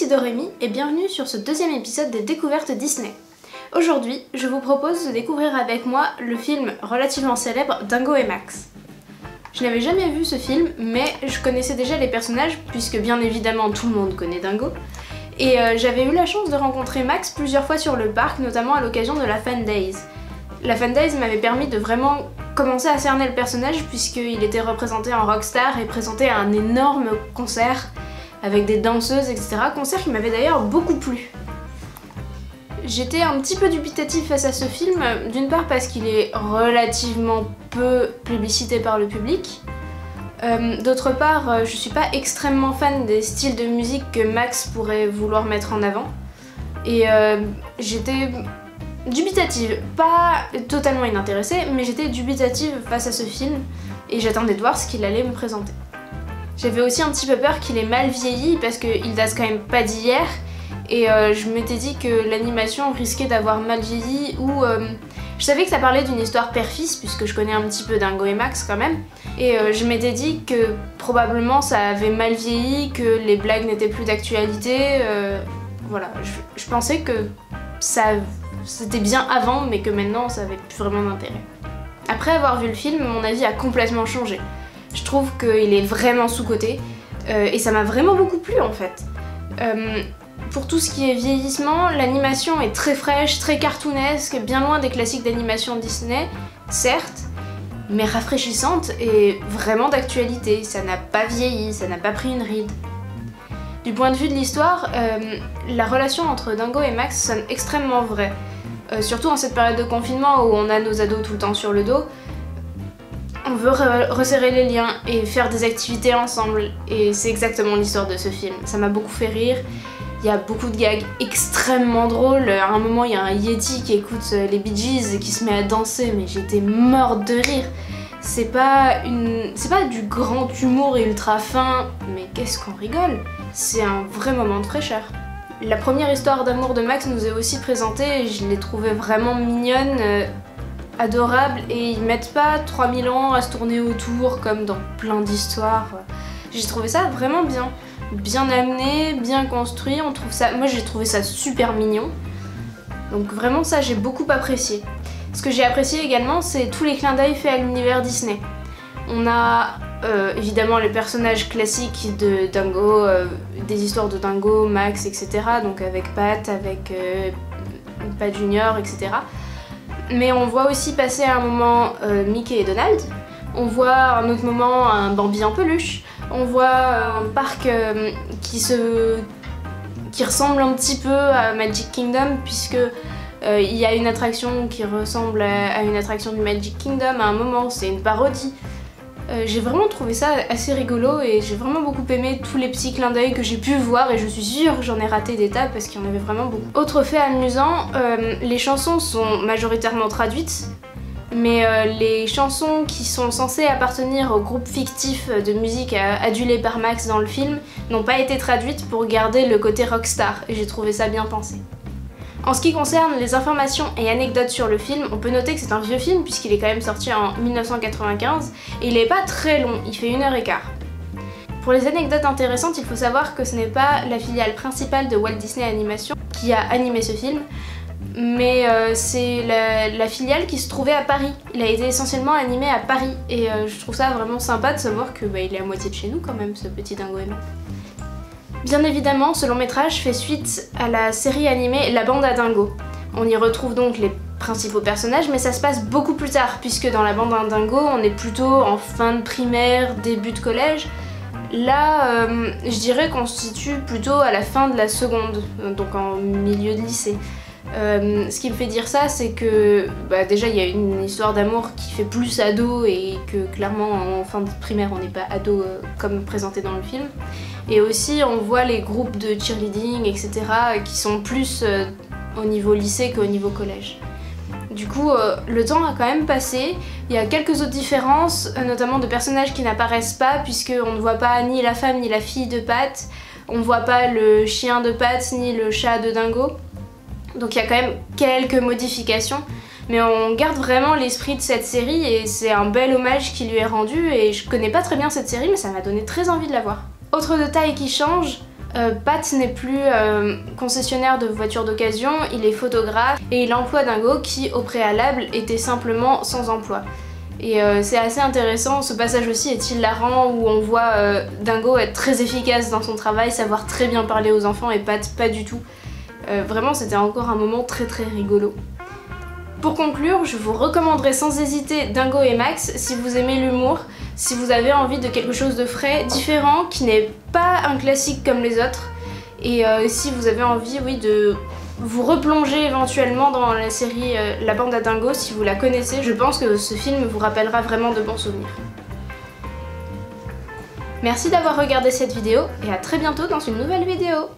c'est Dorémy et bienvenue sur ce deuxième épisode des Découvertes Disney. Aujourd'hui, je vous propose de découvrir avec moi le film relativement célèbre Dingo et Max. Je n'avais jamais vu ce film, mais je connaissais déjà les personnages puisque bien évidemment tout le monde connaît Dingo. Et j'avais eu la chance de rencontrer Max plusieurs fois sur le parc, notamment à l'occasion de la Fan Days. La Fan Days m'avait permis de vraiment commencer à cerner le personnage puisqu'il était représenté en rockstar et présenté à un énorme concert avec des danseuses, etc. Concert qui m'avait d'ailleurs beaucoup plu. J'étais un petit peu dubitative face à ce film, d'une part parce qu'il est relativement peu plébiscité par le public, d'autre part je suis pas extrêmement fan des styles de musique que Max pourrait vouloir mettre en avant, et j'étais dubitative, pas totalement inintéressée, mais j'étais dubitative face à ce film et j'attendais de voir ce qu'il allait me présenter. J'avais aussi un petit peu peur qu'il ait mal vieilli parce qu'il date quand même pas d'hier, et je m'étais dit que l'animation risquait d'avoir mal vieilli, ou je savais que ça parlait d'une histoire père-fils puisque je connais un petit peu Dingo et Max quand même, et je m'étais dit que probablement ça avait mal vieilli, que les blagues n'étaient plus d'actualité, voilà, je pensais que c'était bien avant mais que maintenant ça avait plus vraiment d'intérêt. Après avoir vu le film, mon avis a complètement changé. Je trouve qu'il est vraiment sous-coté et ça m'a vraiment beaucoup plu en fait. Pour tout ce qui est vieillissement, l'animation est très fraîche, très cartoonesque, bien loin des classiques d'animation Disney, certes, mais rafraîchissante et vraiment d'actualité. Ça n'a pas vieilli, ça n'a pas pris une ride. Du point de vue de l'histoire, la relation entre Dingo et Max sonne extrêmement vraie. Surtout en cette période de confinement où on a nos ados tout le temps sur le dos. On veut resserrer les liens et faire des activités ensemble, et c'est exactement l'histoire de ce film. Ça m'a beaucoup fait rire, il y a beaucoup de gags extrêmement drôles. À un moment il y a un Yeti qui écoute les Bee Gees et qui se met à danser, mais j'étais morte de rire. C'est pas du grand humour ultra fin, mais qu'est-ce qu'on rigole. C'est un vrai moment de fraîcheur. La première histoire d'amour de Max nous est aussi présentée et je l'ai trouvée vraiment mignonne, adorable, et ils mettent pas 3000 ans à se tourner autour comme dans plein d'histoires. J'ai trouvé ça vraiment bien amené, bien construit, moi j'ai trouvé ça super mignon. Donc vraiment ça j'ai beaucoup apprécié. Ce que j'ai apprécié également, c'est tous les clins d'œil faits à l'univers Disney. On a évidemment les personnages classiques de Dingo, des histoires de Dingo, Max, etc. Donc avec Pat, avec Pat Junior, etc. Mais on voit aussi passer à un moment Mickey et Donald. On voit à un autre moment un Bambi en peluche. On voit un parc qui ressemble un petit peu à Magic Kingdom, puisque il y a une attraction qui ressemble à une attraction du Magic Kingdom à un moment, c'est une parodie. J'ai vraiment trouvé ça assez rigolo et j'ai vraiment beaucoup aimé tous les petits clins d'œil que j'ai pu voir, et je suis sûre que j'en ai raté des tas parce qu'il y en avait vraiment beaucoup. Autre fait amusant, les chansons sont majoritairement traduites, mais les chansons qui sont censées appartenir au groupe fictif de musique adulé par Max dans le film n'ont pas été traduites pour garder le côté rockstar, et j'ai trouvé ça bien pensé. En ce qui concerne les informations et anecdotes sur le film, on peut noter que c'est un vieux film puisqu'il est quand même sorti en 1995 et il est pas très long, il fait 1h15. Pour les anecdotes intéressantes, il faut savoir que ce n'est pas la filiale principale de Walt Disney Animation qui a animé ce film, mais c'est la filiale qui se trouvait à Paris. Il a été essentiellement animé à Paris, et je trouve ça vraiment sympa de savoir que il est à moitié de chez nous quand même, ce petit Dingo et Max. Bien évidemment, ce long métrage fait suite à la série animée La Bande à Dingo. On y retrouve donc les principaux personnages, mais ça se passe beaucoup plus tard, puisque dans La Bande à Dingo, on est plutôt en fin de primaire, début de collège. Là, je dirais qu'on se situe plutôt à la fin de la seconde, donc en milieu de lycée. Ce qui me fait dire ça, c'est que déjà il y a une histoire d'amour qui fait plus ado, et que clairement en fin de primaire on n'est pas ado comme présenté dans le film. Et aussi on voit les groupes de cheerleading, etc. qui sont plus au niveau lycée qu'au niveau collège. Du coup, le temps a quand même passé. Il y a quelques autres différences, notamment de personnages qui n'apparaissent pas, puisqu'on ne voit pas ni la femme ni la fille de Pat, on ne voit pas le chien de Pat ni le chat de Dingo. Donc il y a quand même quelques modifications, mais on garde vraiment l'esprit de cette série et c'est un bel hommage qui lui est rendu, et je connais pas très bien cette série mais ça m'a donné très envie de la voir. Autre détail qui change, Pat n'est plus concessionnaire de voitures d'occasion, il est photographe et il emploie Dingo qui au préalable était simplement sans emploi. Et c'est assez intéressant, ce passage aussi est hilarant où on voit Dingo être très efficace dans son travail, savoir très bien parler aux enfants et Pat pas du tout. Vraiment c'était encore un moment très rigolo. Pour conclure, je vous recommanderais sans hésiter Dingo et Max si vous aimez l'humour, si vous avez envie de quelque chose de frais, différent, qui n'est pas un classique comme les autres, et si vous avez envie, oui, de vous replonger éventuellement dans la série La Bande à Dingo, si vous la connaissez, je pense que ce film vous rappellera vraiment de bons souvenirs. Merci d'avoir regardé cette vidéo, et à très bientôt dans une nouvelle vidéo.